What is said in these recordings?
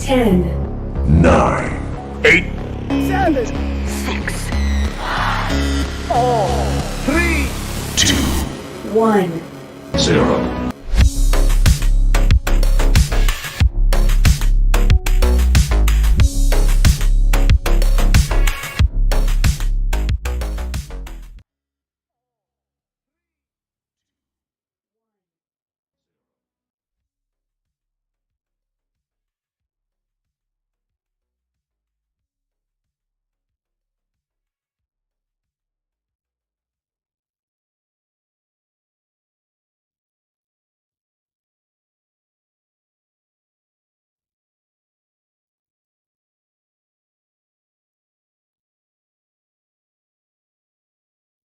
10, 9, 8, 7, 6, 3, 2, 1. 0.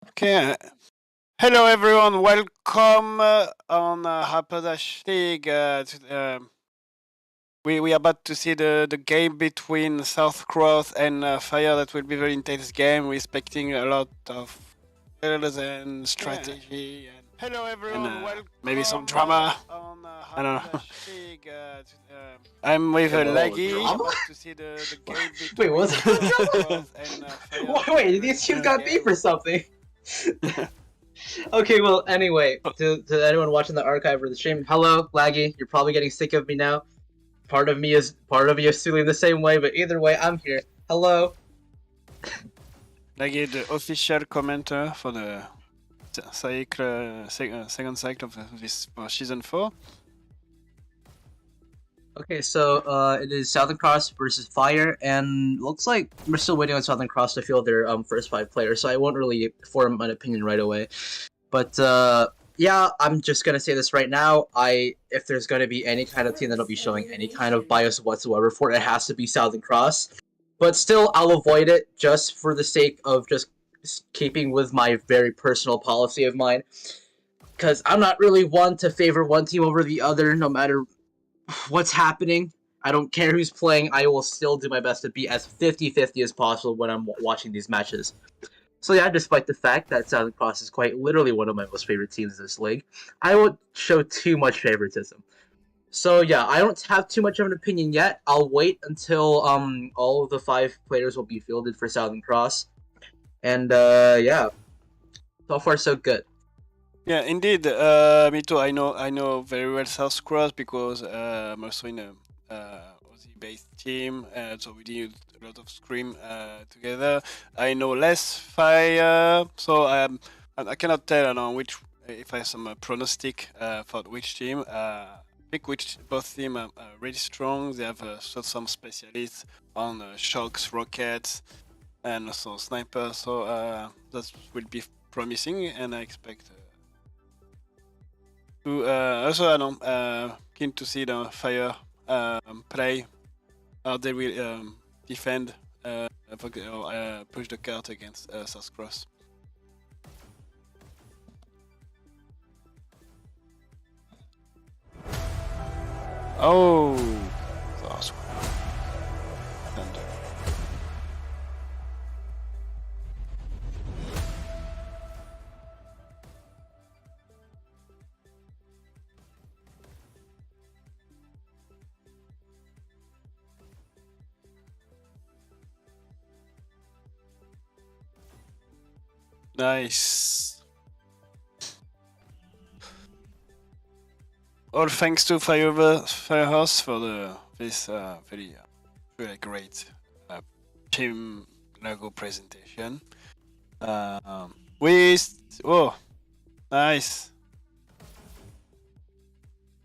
Okay. Hello, everyone. Welcome on Hyperdash League. We are about to see the game between South Cross and Fire. That will be a very intense game. We're expecting a lot of skills and strategy. And hello, everyone. Welcome. Maybe some drama. On I don't know. League, I'm with Laggy. Drama? About to see the game Wait, between was it South Cross and Fire. Wait, these two got beef or something? Okay, well, anyway, to anyone watching the archive or the stream, hello, Laggy. You're probably getting sick of me now. Part of you is feeling the same way, but either way, I'm here. Hello. Laggy, the official commenter for the second cycle of this for season 4. Okay, so it is Southern Cross versus Fire, and looks like we're still waiting on Southern Cross to field their first 5 players, so I won't really form an opinion right away. But yeah, I'm just gonna say this right now. If there's gonna be any kind of team that'll be showing any kind of bias whatsoever for it, it has to be Southern Cross. But still, I'll avoid it just for the sake of just keeping with my very personal policy of mine, because I'm not really one to favor one team over the other, no matter what's happening. I don't care who's playing, I will still do my best to be as 50-50 as possible when I'm watching these matches. So yeah, despite the fact that Southern Cross is quite literally one of my most favorite teams in this league, I won't show too much favoritism. So yeah, I don't have too much of an opinion yet. I'll wait until all of the 5 players will be fielded for Southern Cross. And yeah, so far so good. Yeah, indeed. Me too. I know very well South Cross because I'm also in a Aussie-based team, so we did a lot of scrim together. I know less Fire, so I cannot tell which if I have some pronostic for which team. I think both teams are really strong. They have some specialists on shocks, rockets, and also snipers. So that will be promising, and I expect. Also, I'm keen to see the Fire play how they will defend push the cart against South Cross. Oh, South Cross. Thunder. Nice. All thanks to Firehouse for this very great team logo presentation. Nice.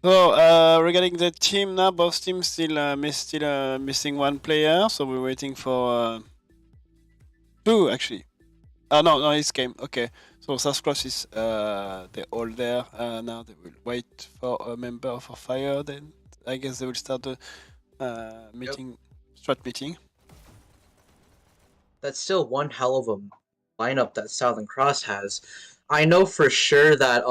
So regarding the team now, both teams still missing one player, so we're waiting for 2 actually. No, it's game. Okay, so South Cross is they're all there now. They will wait for a member for Fire. Then I guess they will start the meeting, strat meeting. That's still one hell of a lineup that Southern Cross has. I know for sure that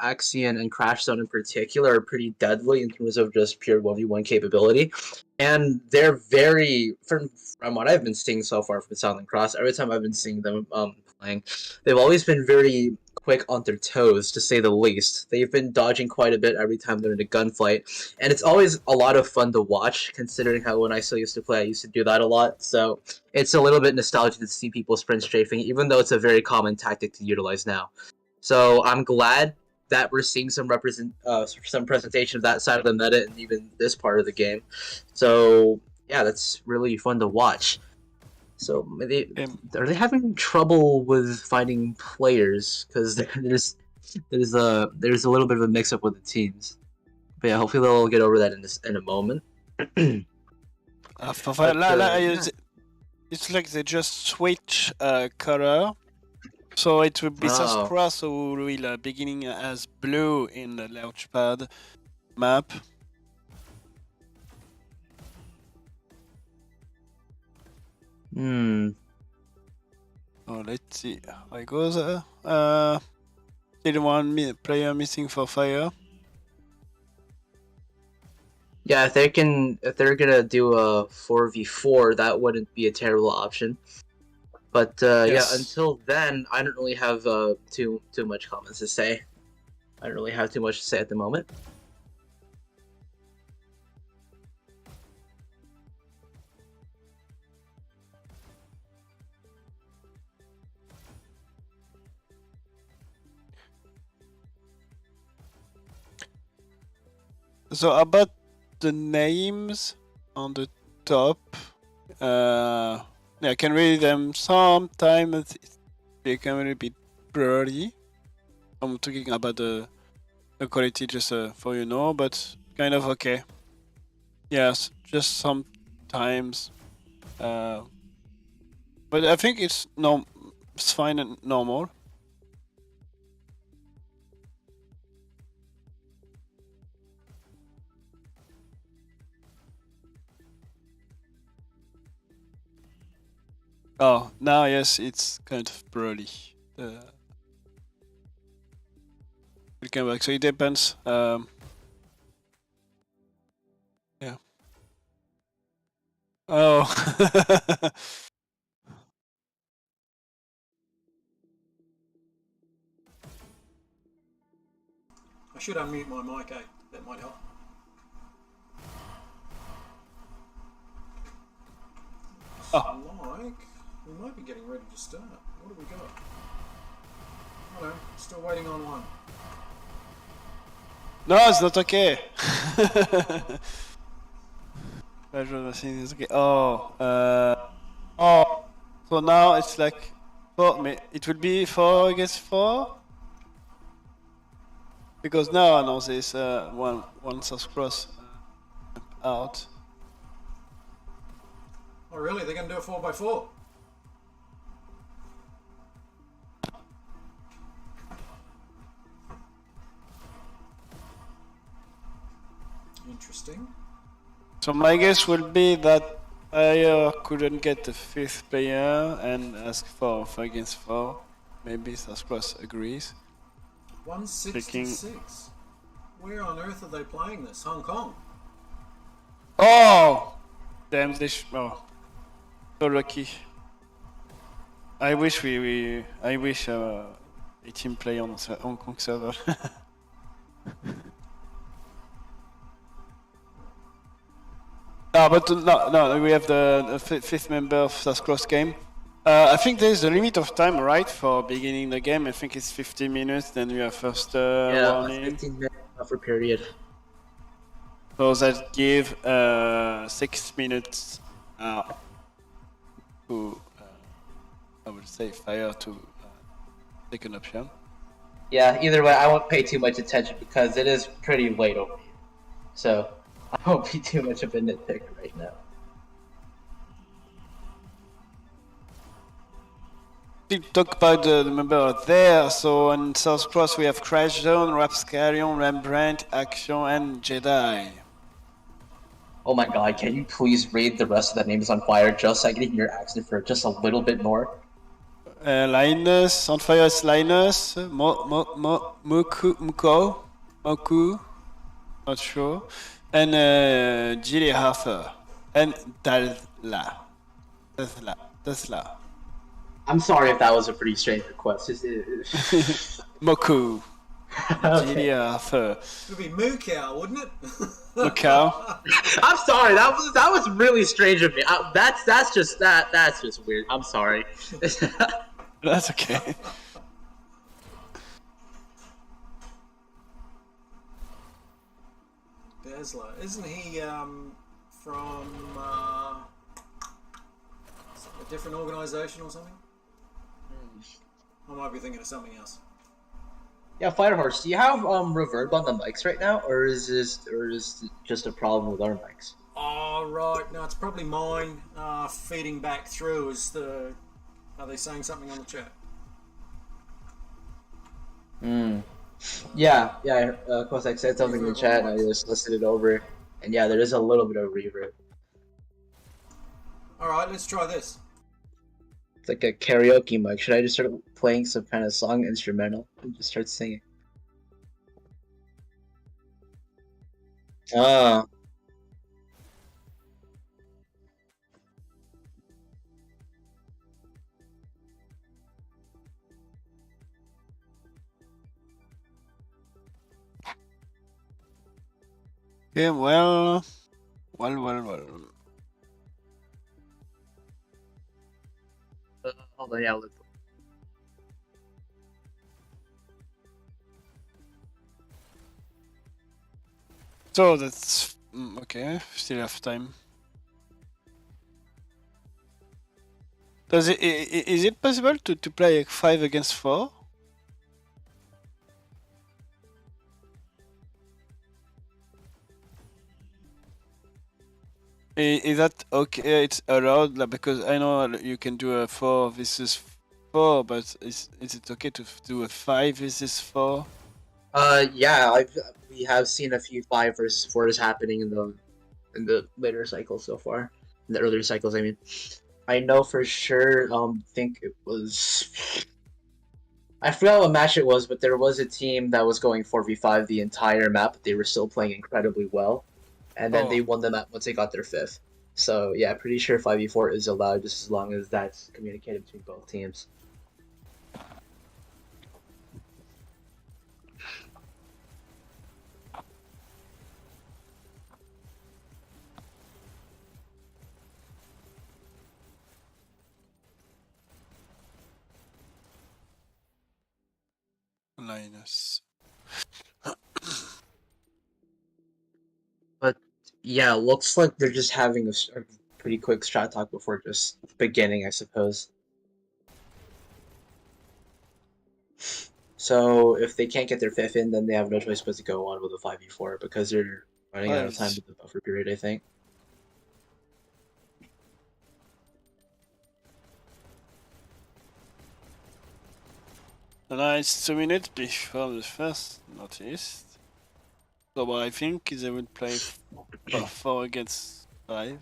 Axion and Crash Zone in particular are pretty deadly in terms of just pure 1v1 capability. And they're very, from what I've been seeing so far from Southern Cross, every time I've been seeing them playing. They've always been very quick on their toes, to say the least. They've been dodging quite a bit every time they're in a gunfight, and it's always a lot of fun to watch, considering how when I still used to play, I used to do that a lot. So it's a little bit nostalgic to see people sprint strafing, even though it's a very common tactic to utilize now. So I'm glad that we're seeing some presentation of that side of the meta and even this part of the game. So yeah, that's really fun to watch. So are they having trouble with finding players? Because there's a little bit of a mix up with the teams. But yeah, hopefully they'll get over that in a moment. It's like they just switch color. So it will be Sasquatch, so will beginning as blue in the launchpad map. Hmm. Oh, let's see how it goes. Still one player missing for fire. Yeah, if they're gonna do a 4v4, that wouldn't be a terrible option. But yes. Yeah, until then, I don't really have too much comments to say. I don't really have too much to say at the moment. So about the names on the top, yeah, I can read them sometimes. They can really be blurry. I'm talking about the quality just for you know, but kind of okay. Yes, just sometimes. But I think it's fine and normal. Oh, now yes, it's kind of blurry. We'll come back. So it depends. Yeah. Oh. I should unmute my mic, eh? That might help. Like, we might be getting ready to start. What have we got? Oh no, still waiting on one. No, it's not okay. Okay. Oh. So now it's like 4. It will be 4 against 4. Because now I know there's one South Cross out. Oh really? They're going to do a 4x4? Interesting. So my guess will be that player couldn't get the 5th player and ask for 4 against 4. Maybe South Cross agrees. 166. Where on earth are they playing this? Hong Kong? Oh! Damn, oh. So lucky. I wish a team play on Hong Kong server. But no, we have the 5th member of South Cross game. I think there's a limit of time, right, for beginning the game. I think it's 15 minutes, then you have first warning. 15 minute buffer period. So that give 6 minutes to, I would say, fire to second option. Yeah, either way, I won't pay too much attention because it is pretty late over here. So I won't be too much of a nitpicker right now. We talk about the member there. So on South Cross we have Crash Zone, Rapscallion, Rembrandt, Action, and Jedi. Oh my god, can you please read the rest of the names on fire just so I can hear your accent for just a little bit more? Linus, on fire is Linus, Moku, not sure, and Gilly Harfer, and Tesla. I'm sorry if that was a pretty strange request. Moku. Okay. Arthur. It would be Mukau, wouldn't it? Mukau. I'm sorry. That was really strange of me. That's just weird. I'm sorry. That's okay. Besler, isn't he from a different organisation or something? I might be thinking of something else. Yeah, Firehorse. Do you have reverb on the mics right now, or is this just a problem with our mics? Oh right, no, it's probably mine feeding back through. Are they saying something on the chat? Yeah. Cossack said something in the chat, and I just listed it over, and yeah, there is a little bit of reverb. All right, let's try this. It's like a karaoke mic. Should I just start playing some kind of song instrumental and just start singing? Ah. Okay, well. Hold on, yeah, let's. So that's okay. Still have time. Is it possible to play like 5 against 4? Is that okay? It's allowed, like, because I know you can do a 4 versus 4, but is it okay to do a 5 versus 4? Yeah, we have seen a few 5 versus 4s happening in the later cycles so far. In the earlier cycles, I mean. I know for sure, think it was... I forgot what match it was, but there was a team that was going 4v5 the entire map, but they were still playing incredibly well. And then they won the map once they got their 5th. So yeah, pretty sure 5v4 is allowed just as long as that's communicated between both teams. Linus. But yeah, looks like they're just having a pretty quick strat talk before just beginning, I suppose. So if they can't get their 5th in, then they have no choice but to go on with a 5v4 because they're running out of time with the buffer period, I think. Now it's 2 minutes before the first notice. So I think they will play 4 against 5.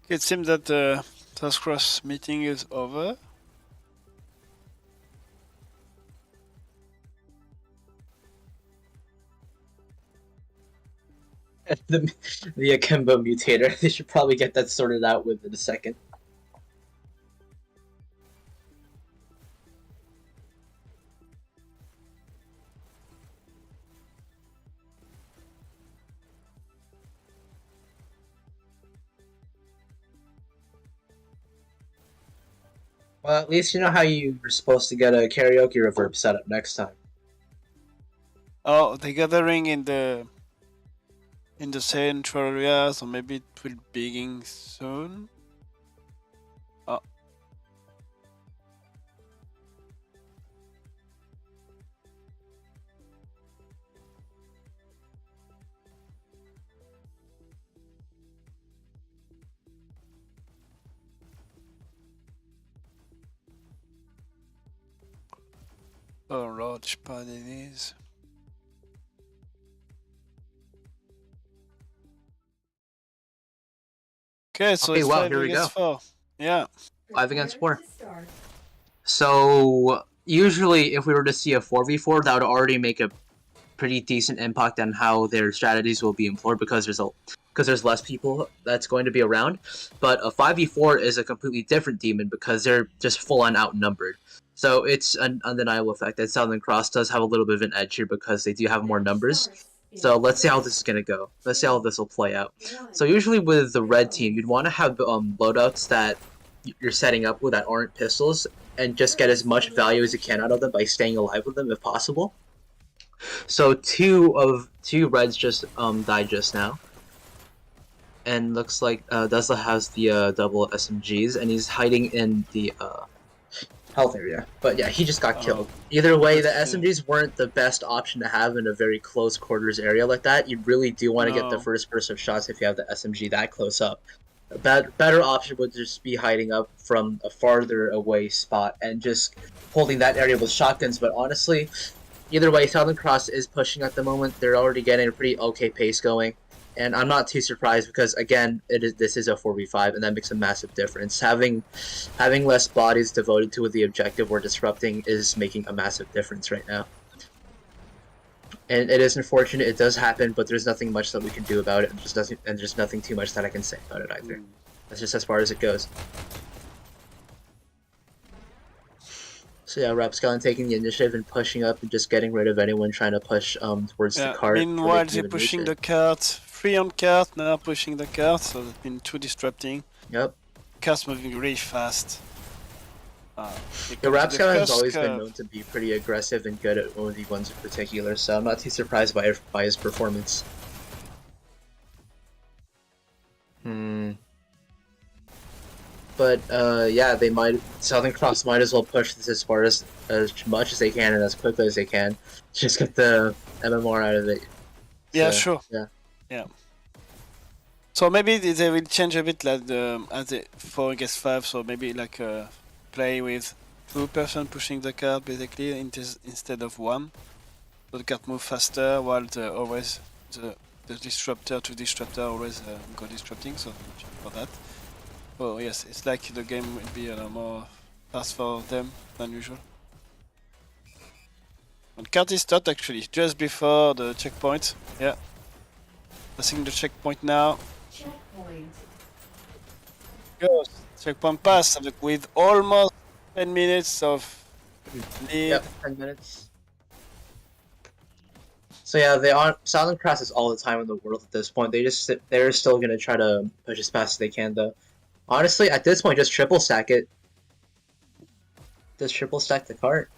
It seems that the Task Force meeting is over. The Akimbo mutator. They should probably get that sorted out within a second. Well, at least you know how you were supposed to get a karaoke reverb set up next time. Oh, the gathering in the central area, so maybe it will begin soon. Oh. Oh Lord, spot it is. Okay, so Okay, it's wow, 5 here we against go. 4. Yeah. 5 against 4. To start. So usually, if we were to see a 4v4, that would already make a pretty decent impact on how their strategies will be employed because there's less people that's going to be around. But a 5v4 is a completely different demon because they're just full on outnumbered. So it's an undeniable fact that Southern Cross does have a little bit of an edge here because they do have more numbers. So let's see how this is gonna go. Let's see how this will play out. So usually with the red team, you'd want to have loadouts that you're setting up with that aren't pistols and just get as much value as you can out of them by staying alive with them if possible. So two reds just died just now, and looks like Tesla has the double SMGs and he's hiding in the health area. But yeah, he just got killed. Either way, the SMGs weren't the best option to have in a very close quarters area like that. You really do want to get the first person shots if you have the SMG that close up. A better option would just be hiding up from a farther away spot and just holding that area with shotguns. But honestly, either way, Southern Cross is pushing at the moment. They're already getting a pretty okay pace going. And I'm not too surprised because, again, this is a 4v5, and that makes a massive difference. Having less bodies devoted to the objective we're disrupting is making a massive difference right now. And it is unfortunate, it does happen, but there's nothing much that we can do about it, and there's nothing too much that I can say about it either. That's just as far as it goes. So yeah, Rapscallion taking the initiative and pushing up and just getting rid of anyone trying to push towards the cart. Meanwhile, they're pushing the cart. 3 on cart, now pushing the cart, so that's been 2 disrupting. Yep. Cart's moving really fast. The Rapscallion's always been known to be pretty aggressive and good at one of the ones in particular, so I'm not too surprised by his performance. But yeah, Southern Cross might as well push this as far as much as they can and as quickly as they can. Just get the MMR out of it. Yeah, So, sure. Yeah. So maybe they will change a bit like as the 4 against 5, so maybe like play with 2 person pushing the cart basically instead of 1. So the cart move faster while the disruptor to disruptor always go disrupting, so for that. Oh yes, it's like the game will be more fast for them than usual. And cart is stopped actually, just before the checkpoint. Yeah. Passing the checkpoint now. Checkpoint. Goes. Checkpoint pass with almost 10 minutes of lead. Yep, 10 minutes. So yeah, Southern Cross is all the time in the world at this point. They're still gonna try to push as fast as they can though. Honestly, at this point, just triple stack it. Just triple stack the cart.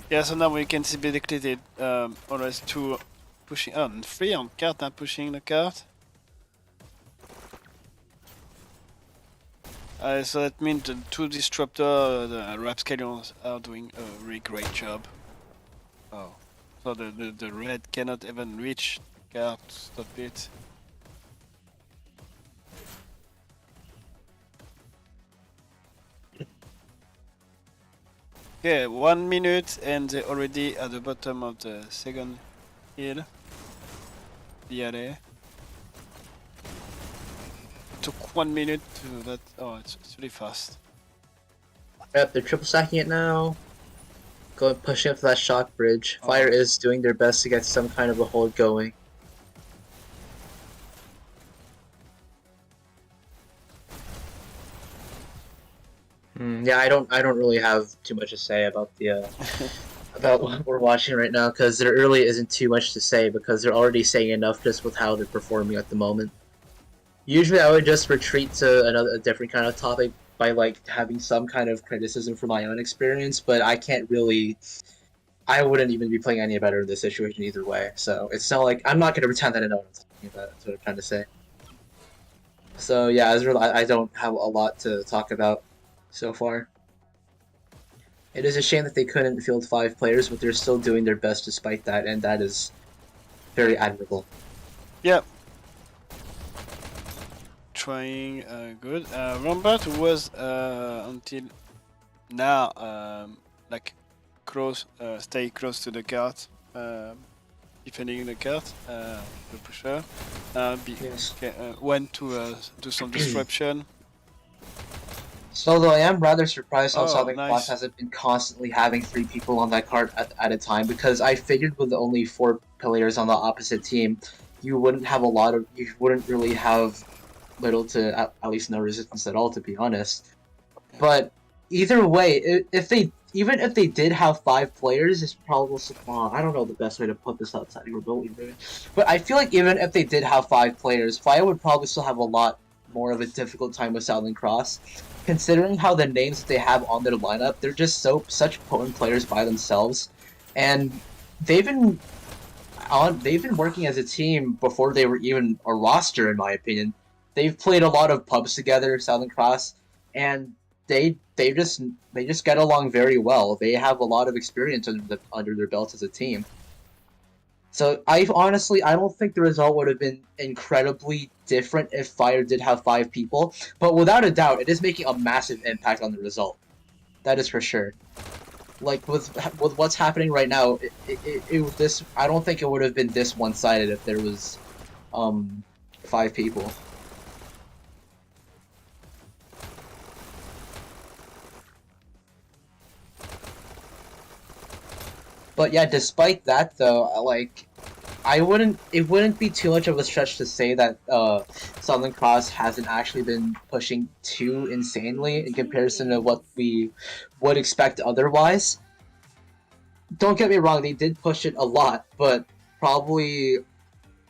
Yeah, so now we can see basically the always 2 pushing and 3 on cart now pushing the cart. So that means the 2 disruptor, the Rapscallions are doing a really great job. Oh, so the red cannot even reach cart to stop it. Okay, 1 minute and they're already at the bottom of the second hill. DLN. Took 1 minute to that. Oh, it's really fast. Yep, they're triple stacking it now. Pushing up to that shock bridge. Fire is doing their best to get some kind of a hold going. Yeah, I don't really have too much to say about the about what we're watching right now because there really isn't too much to say because they're already saying enough just with how they're performing at the moment. Usually, I would just retreat to a different kind of topic by like having some kind of criticism from my own experience, but I can't really. I wouldn't even be playing any better in this situation either way. So it's not like I'm not going to pretend that I know what I'm talking about. That's what I'm trying to say. So yeah, I don't have a lot to talk about so far. It is a shame that they couldn't field 5 players, but they're still doing their best despite that, and that is very admirable. Yeah. trying good. Rambert was until now like stay close to the cart, defending the cart, the pusher. Yes. Went to do some disruption. So though I am rather surprised how Oh, Southern nice. Cross hasn't been constantly having 3 people on that card at a time, because I figured with only 4 players on the opposite team, you wouldn't really have little to at least no resistance at all, to be honest. But either way, even if they did have 5 players, it's probably I don't know the best way to put this outside remotely, really. But I feel like even if they did have 5 players, Fire would probably still have a lot more of a difficult time with Southern Cross, considering how the names that they have on their lineup. They're just such potent players by themselves, and they've been working as a team before they were even a roster, in my opinion. They've played a lot of pubs together, Southern Cross, and they just get along very well. They have a lot of experience under their belts as a team. So I don't think the result would have been incredibly different if Fire did have 5 people, but without a doubt, it is making a massive impact on the result. That is for sure. Like with what's happening right now, I don't think it would have been this one-sided if there was 5 people. But yeah, despite that though, it wouldn't be too much of a stretch to say that Southern Cross hasn't actually been pushing too insanely in comparison to what we would expect otherwise. Don't get me wrong, they did push it a lot, but probably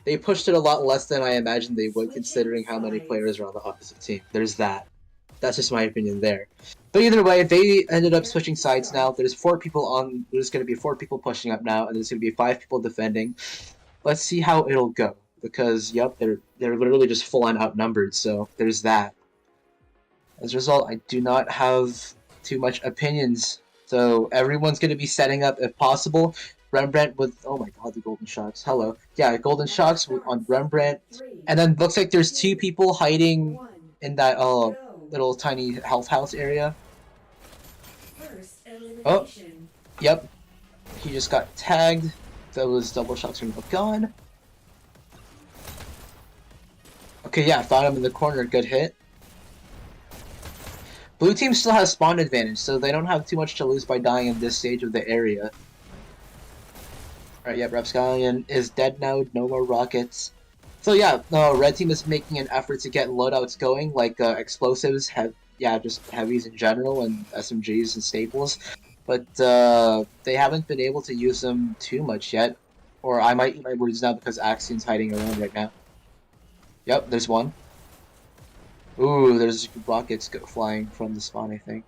they pushed it a lot less than I imagined they would, considering how many players are on the opposite team. There's that. That's just my opinion there. But either way, they ended up switching sides now. There's 4 people on. There's going to be 4 people pushing up now, and there's going to be 5 people defending. Let's see how it'll go, because yep, they're literally just full-on outnumbered. So there's that. As a result, I do not have too much opinions. So everyone's going to be setting up if possible. Rembrandt with, oh my god, the golden shocks. Hello. Yeah, golden shocks on Rembrandt. And then looks like there's 2 people hiding in that little tiny health house area. Oh, yep. He just got tagged. Those double shocks from the gun. Okay, yeah, found him in the corner. Good hit. Blue team still has spawn advantage, so they don't have too much to lose by dying in this stage of the area. Alright, yeah, Rapscallion is dead now. No more rockets. So yeah, red team is making an effort to get loadouts going, like explosives, just heavies in general, and SMGs and staples. But they haven't been able to use them too much yet. Or I might eat my words now because Axion's hiding around right now. Yep, there's one. Ooh, there's rockets flying from the spawn, I think.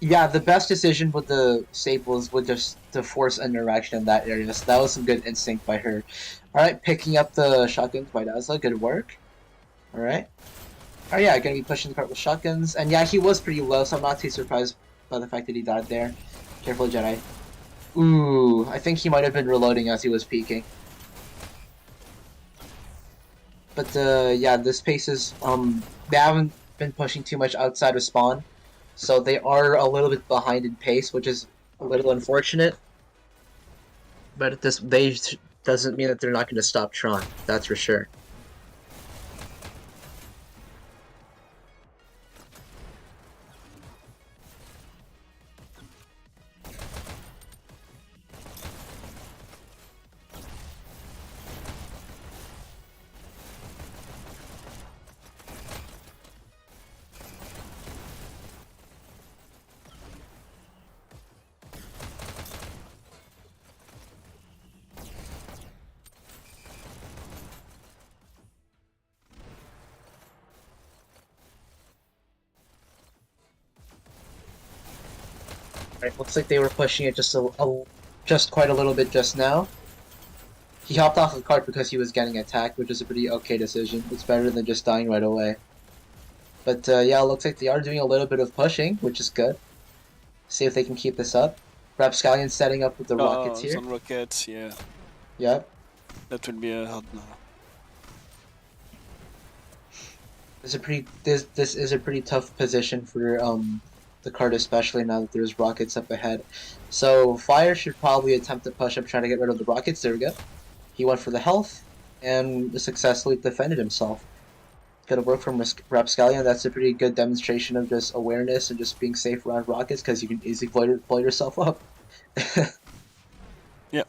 Yeah, the best decision with the staples was just to force an interaction in that area, so that was some good instinct by her. Alright, picking up the shotguns by Dazzler, good work. Alright. Oh yeah, gonna be pushing the cart with shotguns, and yeah, he was pretty low, so I'm not too surprised by the fact that he died there. Careful, Jedi. Ooh, I think he might have been reloading as he was peeking. But yeah, this pace is, they haven't been pushing too much outside of spawn. So they are a little bit behind in pace, which is a little unfortunate. But doesn't mean that they're not going to stop Tron. That's for sure. Right, looks like they were pushing it just quite a little bit just now. He hopped off the cart because he was getting attacked, which is a pretty okay decision. It's better than just dying right away. But yeah, it looks like they are doing a little bit of pushing, which is good. See if they can keep this up. Rapscallion setting up with the rockets here. Some rockets, yeah. Yep. That will be a hard now. This is a pretty tough position for the card, especially now that there's rockets up ahead. So Fire should probably attempt to push up, trying to get rid of the rockets. There we go. He went for the health and successfully defended himself. Good work from Rapscallion. That's a pretty good demonstration of just awareness and just being safe around rockets, because you can easily blow yourself up. Yep.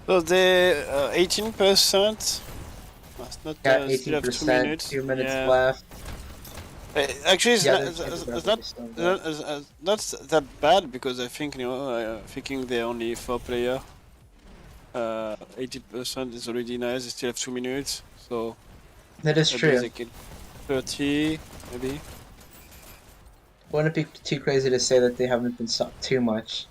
So the 18%. That's not Yeah, still have 2 18%. minutes. 2 minutes Yeah. left. Actually, it's Yeah, not, there's it's chances not, of it not that bad, because I think, thinking they're only 4 player. 80% is already nice. They still have 2 minutes, so That is maybe true. they can 30 maybe. Wouldn't it be too crazy to say that they haven't been stopped too much?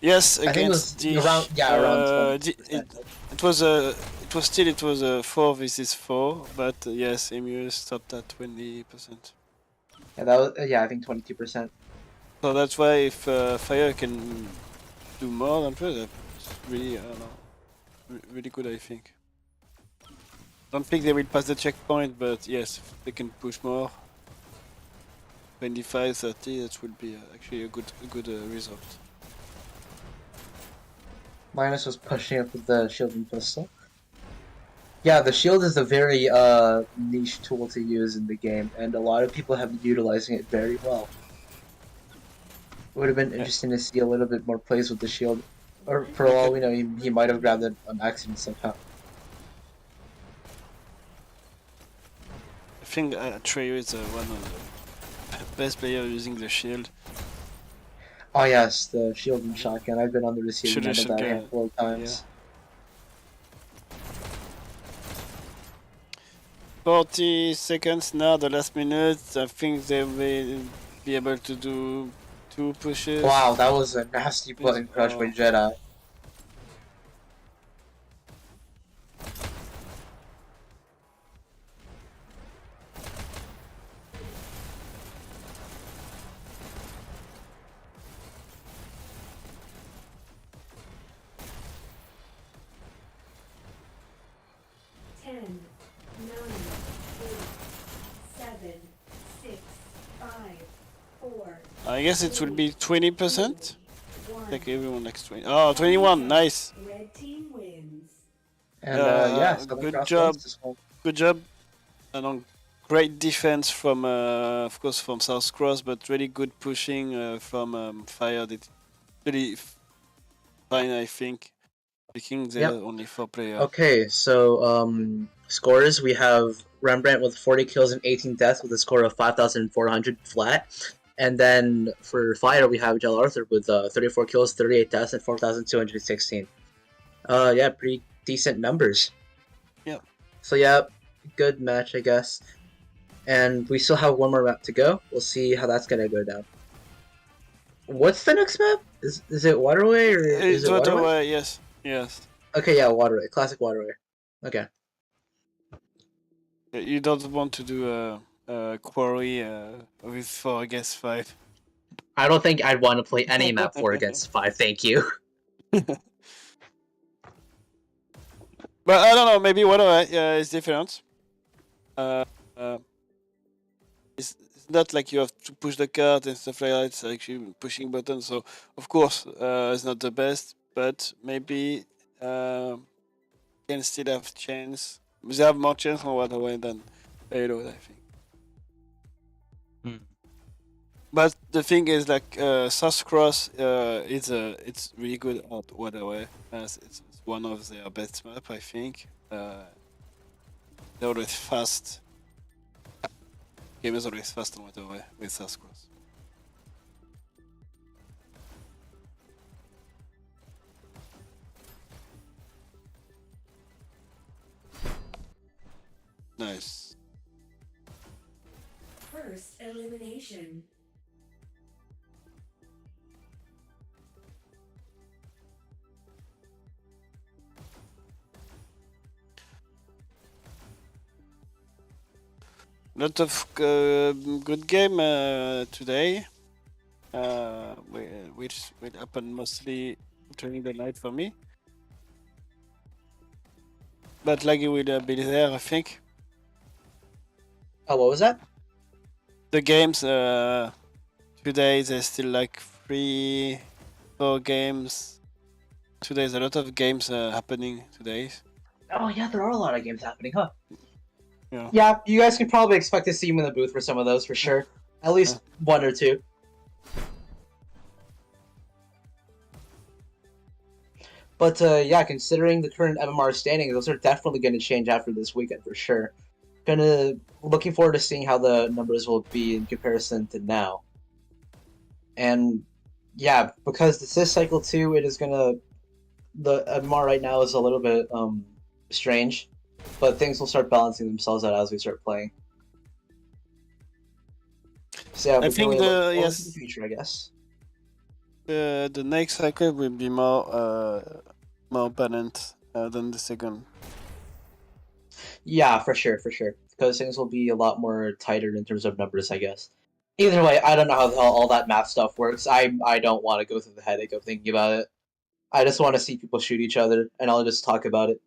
Yes, I think it was against the around 20%. it was a 4 versus 4, but yes, Emu stopped at 20%. Yeah, that was I think 22%. So that's why if Fire can do more than that, it's really, I don't know, really good, I think. Don't think they will pass the checkpoint, but yes, if they can push more, 25, 30, that would be actually a good result. Linus was pushing up with the shield and pistol. Yeah, the shield is a very niche tool to use in the game, and a lot of people have been utilizing it very well. It would have been interesting to see a little bit more plays with the shield. Or for all we know, he might have grabbed it on accident somehow. I think Treyo is one of the best players using the shield. Oh yes, the shield and shotgun. I've been on the receiving end of that Shotgun, handful of times. yeah. 40 seconds now, the last minute. I think they will be able to do 2 pushes. Wow, that was a nasty button crush by Jedi. I guess it will be 20%. Like everyone likes 20. Oh, 21, nice. Red team wins. And yeah, good job. Good job. Great defense from, of course, from South Cross, but really good pushing from Fire. Did really fine, I think. Speaking, they're only 4 players. Okay, so scores, we have Rembrandt with 40 kills and 18 deaths with a score of 5,400 flat. And then for Fire, we have Jell Arthur with 34 kills, 38 deaths, and 4,216. Yeah, pretty decent numbers. Yep. So yeah, good match, I guess. And we still have one more map to go. We'll see how that's gonna go down. What's the next map? Is it Waterway or is it Waterway? Yes. Okay, yeah, Waterway, classic Waterway. Okay. You don't want to do a quarry with 4 against 5. I don't think I'd want to play any map 4 against 5. Thank you. But I don't know. Maybe Waterway is different. It's not like you have to push the card and stuff like that. It's actually pushing buttons. So of course it's not the best, but maybe can still have chance. They have more chance on Waterway than Payload, I think. But the thing is, like, South Cross it's really good at Waterway. It's one of their best map, I think. They're always fast. Game is always fast on Waterway with South Cross. Nice. First elimination. Lot of good game today, which will happen mostly during the night for me. But Laggy will be there, I think. Oh, what was that? The games today, there's still like 3-4 games. Today, there's a lot of games happening today. Oh yeah, there are a lot of games happening, huh? Yeah. Yeah, you guys can probably expect to see him in the booth for some of those for sure. At least one or two. But yeah, considering the current MMR standings, those are definitely going to change after this weekend for sure. Looking forward to seeing how the numbers will be in comparison to now. And yeah, because this is cycle 2, it is the MMR right now is a little bit strange, but things will start balancing themselves out as we start playing. So yeah, I think the future, I guess. The next cycle will be more balanced than the second. Yeah, for sure, because things will be a lot more tighter in terms of numbers, I guess. Either way, I don't know how the hell all that math stuff works. I don't want to go through the headache of thinking about it. I just want to see people shoot each other, and I'll just talk about it.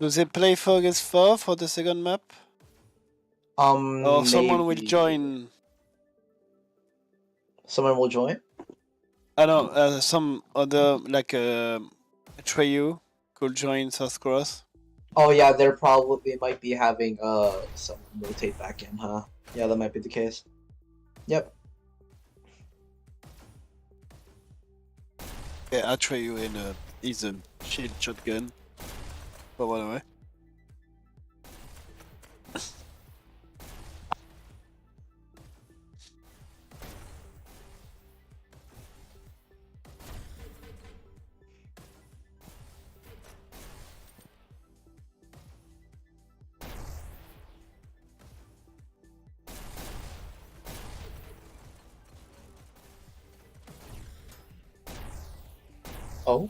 Do they play 4 against 4 for the second map? Or someone will join? Someone will join? I don't know, some other, like Atreyu could join South Cross. Oh yeah, they might be having someone rotate back in, huh? Yeah, that might be the case. Yep. Yeah, Atreyu is a shield shotgun. But whatever. Oh.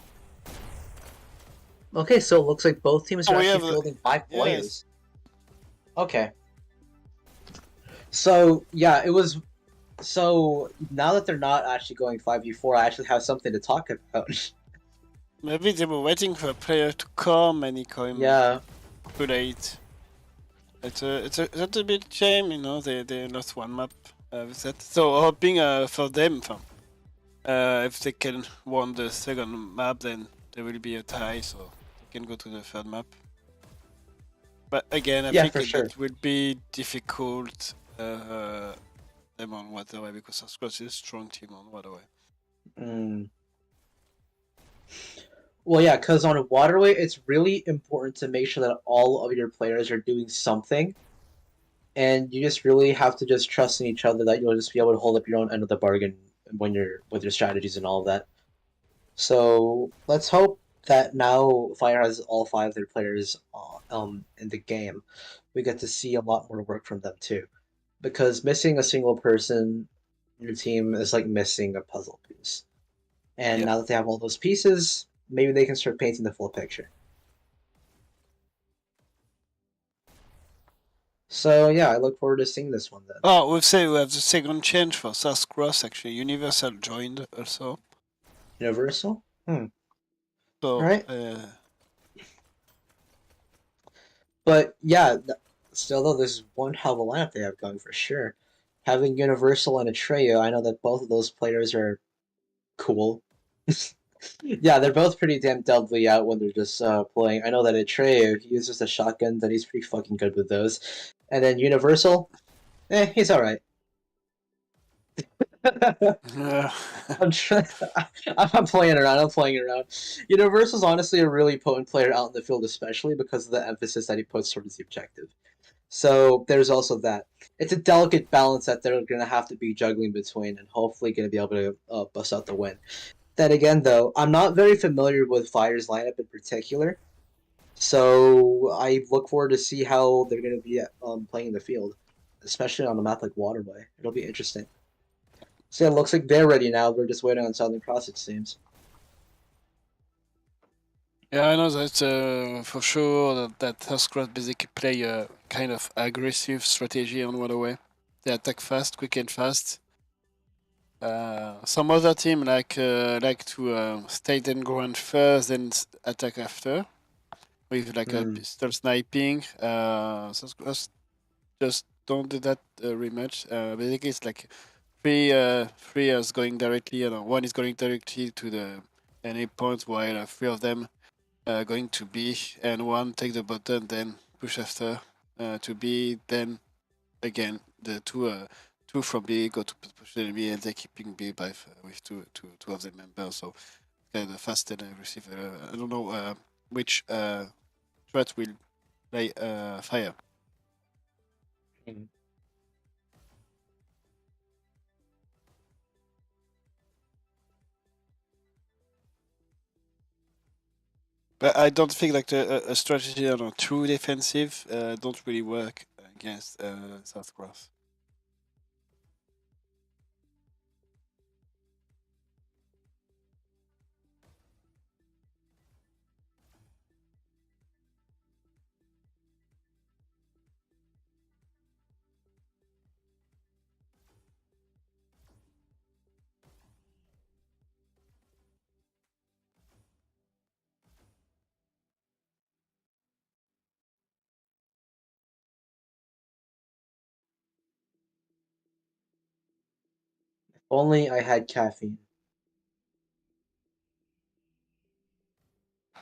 Okay, so it looks like both teams are actually fielding 5 players. Yes. Okay. So yeah, it was. So now that they're not actually going 5v4, I actually have something to talk about. Maybe they were waiting for a player to come and he came too late. It's a bit shame, you know. They lost one map with that. So hoping for them, if they can win the second map, then there will be a tie, so they can go to the third map. But again, I think it will be difficult them on Waterway because South Cross is a strong team on Waterway. Well, yeah, because on a Waterway, it's really important to make sure that all of your players are doing something, and you just really have to just trust in each other that you'll just be able to hold up your own end of the bargain when you're with your strategies and all of that. So let's hope that now Fire has all 5 of their players in the game. We get to see a lot more work from them too, because missing a single person in your team is like missing a puzzle piece. And now that they have all those pieces, maybe they can start painting the full picture. So yeah, I look forward to seeing this one then. Oh, we'll say we have the second change for South Cross actually. Universal joined also. Universal? So, alright. But yeah, still though, there's one hell of a lineup they have going for sure. Having Universal and Atreyu, I know that both of those players are Cool. Yeah, they're both pretty damn deadly out when they're just playing. I know that Atreyu uses a shotgun, that he's pretty fucking good with those. And then Universal, he's alright. I'm trying. I'm playing around. I'm playing around. Universal's honestly a really potent player out in the field, especially because of the emphasis that he puts towards the objective. So there's also that. It's a delicate balance that they're gonna have to be juggling between, and hopefully gonna be able to bust out the win. Then again, though, I'm not very familiar with Fire's lineup in particular, so I look forward to see how they're gonna be playing in the field, especially on a map like Waterway. It'll be interesting. So yeah, it looks like they're ready now. We're just waiting on Southern Cross, it seems. Yeah, I know that for sure that STHX basically play a kind of aggressive strategy on Waterway. They attack fast, quick and fast. Some other team like to stay and ground first, then attack after, with like a pistol sniping. STHX just don't do that very much. Basically, it's like three is going directly. One is going directly to the any point, while three of them going to B, and one take the button, then push after to B, then again the two from B go to push the B, and they're keeping B by with two of the members. So kind of fast and aggressive. I don't know which threat will play Fire. But I don't think like a strategy on true defensive don't really work against STHX. Only I had caffeine.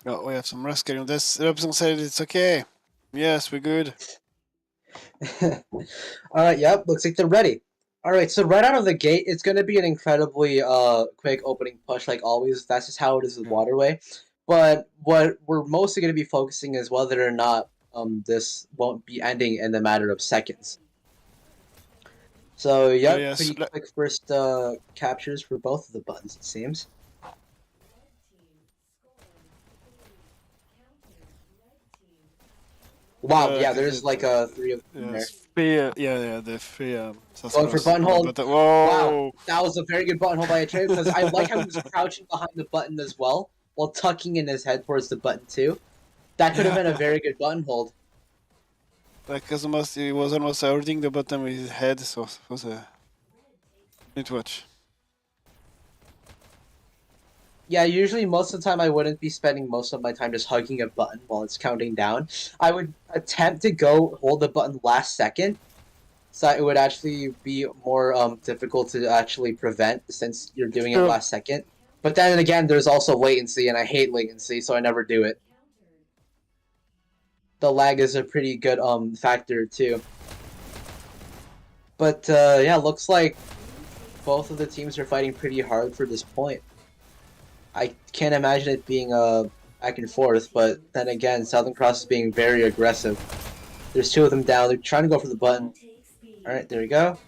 Oh, we have some rascal on this. Robson said it's okay. Yes, we're good. Alright, yep, looks like they're ready. Alright, so right out of the gate, it's going to be an incredibly quick opening push like always. That's just how it is with Waterway. But what we're mostly going to be focusing is whether or not this won't be ending in a matter of seconds. So, yep, yes, pretty quick first captures for both of the buttons, it seems. Wow, yeah, there's like three of them there. The three. Going for button hold. Whoa! Wow, that was a very good button hold by Atreyu, because I like how he was crouching behind the button as well, while tucking in his head towards the button too. That could have been a very good button hold. Like he was almost holding the button with his head, so it was a neat watch. Yeah, usually most of the time I wouldn't be spending most of my time just hugging a button while it's counting down. I would attempt to go hold the button last second, so it would actually be more difficult to actually prevent since you're doing it last second. But then again, there's also latency, and I hate latency, so I never do it. The lag is a pretty good factor too. But yeah, looks like both of the teams are fighting pretty hard for this point. I can't imagine it being back and forth, but then again, Southern Cross is being very aggressive. There's two of them down. They're trying to go for the button. Alright, there we go.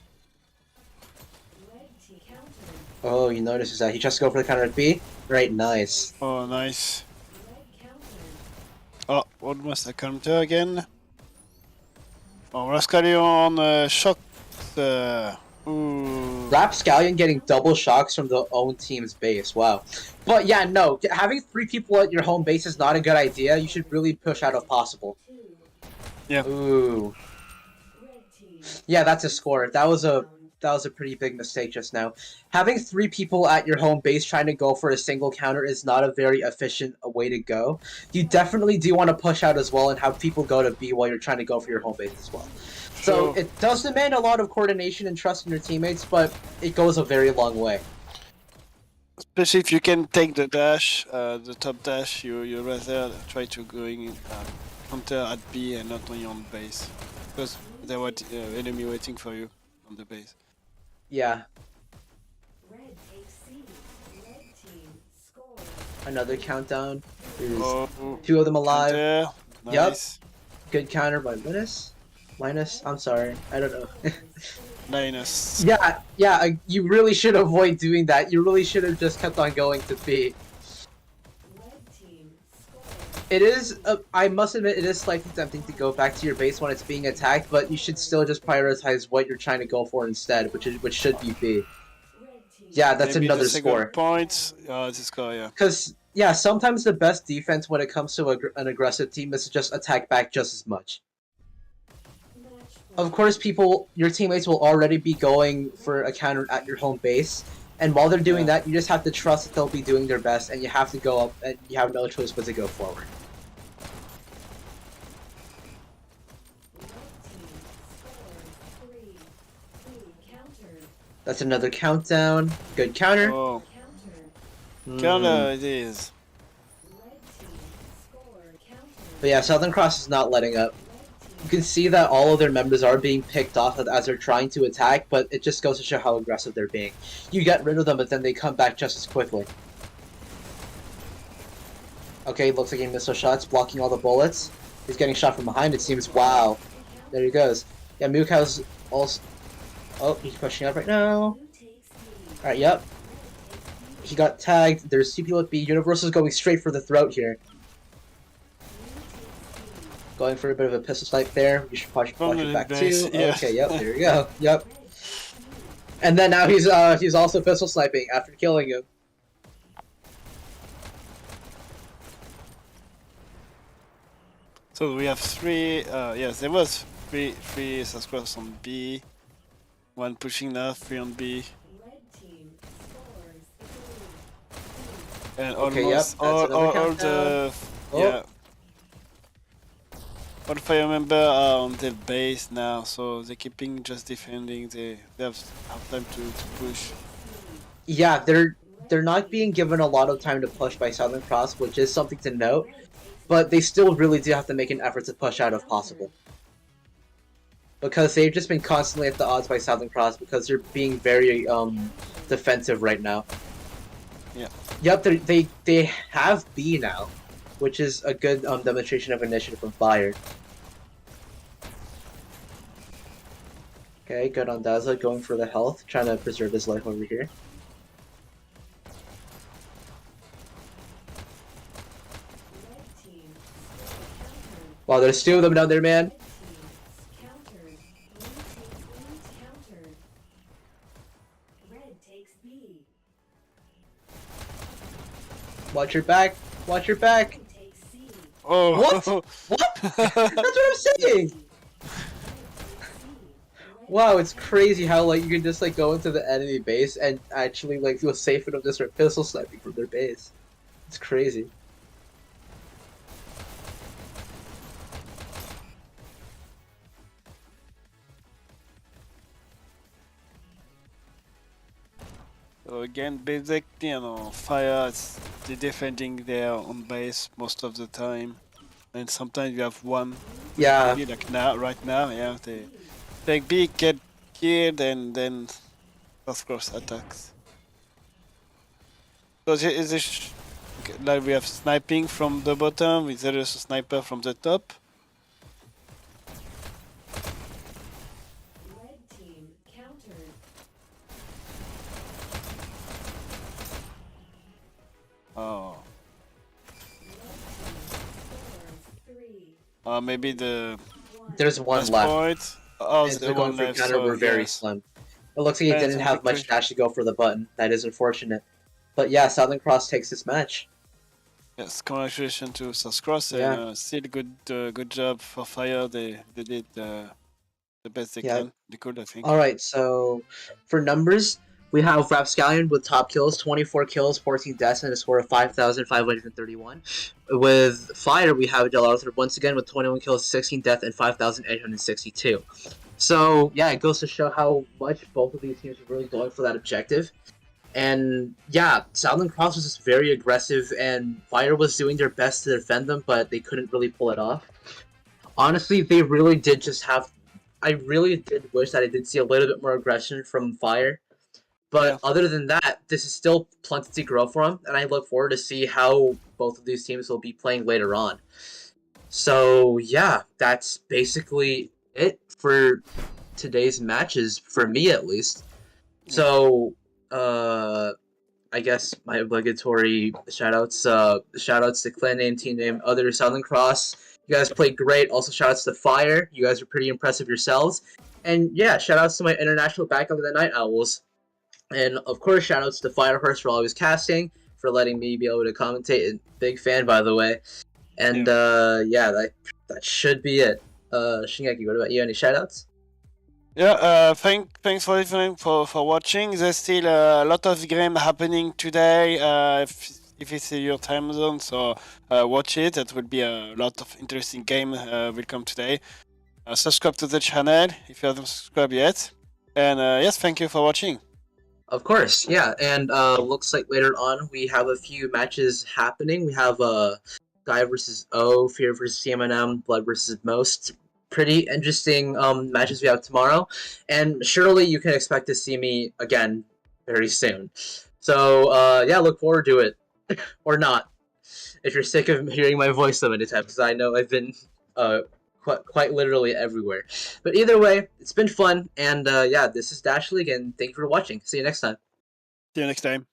Oh, you notice that he tries to go for the counter at B? Right, nice. Oh, nice. Oh, almost a counter again. Oh, Rascallion shocked. Rapscallion getting double shocks from the own team's base. Wow. But yeah, no, having three people at your home base is not a good idea. You should really push out if possible. Yeah. Ooh. Yeah, that's a score. That was a pretty big mistake just now. Having three people at your home base trying to go for a single counter is not a very efficient way to go. You definitely do want to push out as well and have people go to B while you're trying to go for your home base as well. So it does demand a lot of coordination and trust in your teammates, but it goes a very long way. Especially if you can take the dash, the top dash, you rather try to going counter at B and not on your own base, because there were enemy waiting for you on the base. Yeah, Red takes C. Red team scores. another countdown. There's Oh, 2 of them alive. counter, Yup. nice. Good counter by Linus. Linus, I'm sorry, I don't know. Linus. Yeah, you really should avoid doing that. You really should have just kept on going to B. Red team scores. It is, I must admit, it is slightly tempting to go back to your base when it's being attacked, but you should still just prioritize what you're trying to go for instead, which should be B. Red team. Yeah, that's Maybe another the second score. point. It's a score, yeah. Because, yeah, sometimes the best defense when it comes to an aggressive team is to just attack back just as much. Match Of course, your teammates will already be going for a counter at your home base, and while they're doing that, you just have to trust that they'll be doing their best, and you have to go up, and you have no choice but to go forward. Red team scores. 3 countered. That's another countdown. Good counter. Oh, Countered. counter it is. Red team score. Countered. But yeah, Southern Cross is not letting up. Red You team can see that all of their members are being picked off as they're trying to attack, but it just goes to show how aggressive they're being. You get rid of them, but then they come back just as quickly. Okay, looks like he missed those shots, blocking all the bullets. He's getting shot from behind, it seems. Wow. There he goes. Yeah, Mukau's also... Oh, he's pushing up right now. blue takes C. Alright, yep. He got tagged. There's 2 people at B. Universal's going straight for the throat here. Going for a bit of a pistol snipe there. You should watch it back too. Yeah. Okay, yep, there you go. Yep. And then now he's also pistol sniping after killing him. So we have 3. Yes, there was three subscribers on B. 1 pushing now, 3 on B. Red team scores. 3. And Okay, almost yep, that's all another the countdown. Oh. yeah. All fire member are on the base now, so they're keeping just defending. They have time to push. Yeah, they're not being given a lot of time to push by Southern Cross, which is something to note. But they still really do have to make an effort to push out if possible. Because they've just been constantly at the odds by Southern Cross because they're being very defensive right now. Yeah. Yep, they have B now, which is a good demonstration of initiative from Fire. Okay, good on Dazzler, going for the health, trying to preserve his life over here. Red team countered. Wow, there's 2 of them down there, man. Red team countered. Blue countered. Red takes B. Watch your back, watch your back. Blue takes C. Oh! What? What? That's what I'm saying! Wow, it's crazy how like you can just like go into the enemy base and actually like feel safe enough to start pistol sniping from their base. It's crazy. So again, basically, fire, they're defending their own base most of the time. And sometimes you have one, Yeah, maybe like now, right now, yeah, they take B, get killed, and then of course attacks. So is this like we have sniping from the bottom, is there a sniper from the top? Red team countered. Oh. Red team scores. 3. Maybe the there's one last left. point. Oh, And the the going one for left, counter so were very yes. slim. It looks like he Yeah, didn't it's have much victory. dash to go for the button. That is unfortunate. But yeah, Southern Cross takes this match. Yes, congratulations to Southcross, Yeah. and still good job for Fire. They did the best they Yeah. can. They could, I think. Alright, so for numbers, we have Rapscallion with top kills, 24 kills, 14 deaths, and a score of 5,531. With Fire, we have Del Arthur once again with 21 kills, 16 deaths, and 5,862. So, yeah, it goes to show how much both of these teams are really going for that objective. And yeah, Southern Cross was just very aggressive, and Fire was doing their best to defend them, but they couldn't really pull it off. Honestly, they really did just have. I really did wish that I did see a little bit more aggression from Fire. But Yeah. other than that, this is still plenty to grow for them, and I look forward to see how both of these teams will be playing later on. So yeah, that's basically it for today's matches, for me at least. So I guess my obligatory shoutouts to clan name, team name, other Southern Cross. You guys played great. Also shoutouts to Fire. You guys are pretty impressive yourselves. And yeah, shoutouts to my international backup of the Night Owls. And of course, shoutouts to Firehurst for always casting, for letting me be able to commentate. And big fan, by the way. And yeah, that should be it. Shingeki, what about you? Any shoutouts? Yeah, thanks for listening, for watching. There's still a lot of game happening today. If it's in your time zone, so watch it. That will be a lot of interesting game will come today. Subscribe to the channel if you haven't subscribed yet. And yes, thank you for watching. Of course, yeah. And looks like later on we have a few matches happening. We have Guy versus O, Fear versus CMNM, Blood versus Most. Pretty interesting matches we have tomorrow, and surely you can expect to see me again very soon. So yeah, look forward to it, or not, if you're sick of hearing my voice so many times, because I know I've been quite literally everywhere. But either way, it's been fun, and yeah, this is Dashley, and thank you for watching. See you next time. See you next time.